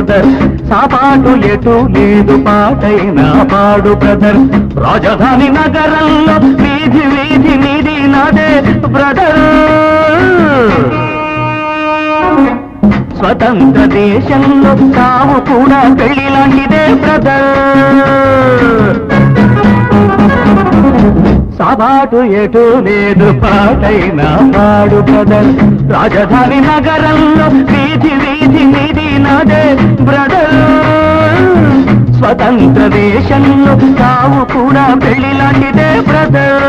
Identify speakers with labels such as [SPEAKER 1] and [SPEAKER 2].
[SPEAKER 1] brother సాపాటు ఎటు లేదు పాటైనా పాడు బ్రదర్ రాజధాని నగరంలో వీధి వీధి నీది నాదే బ్రదర్ స్వతంత్ర దేశంలో తాము కూడా పెళ్లి లాంటిదే బ్రదర్ సాబాటు ఎటు లేదు పాటైనా పాడు బ్రదర్ రాజధాని నగరంలో వీధి వీధి నీది నాదే బ్రదర్ స్వతంత్ర దేశంలో తాము కూడా పెళ్లి లాంటిదే బ్రదర్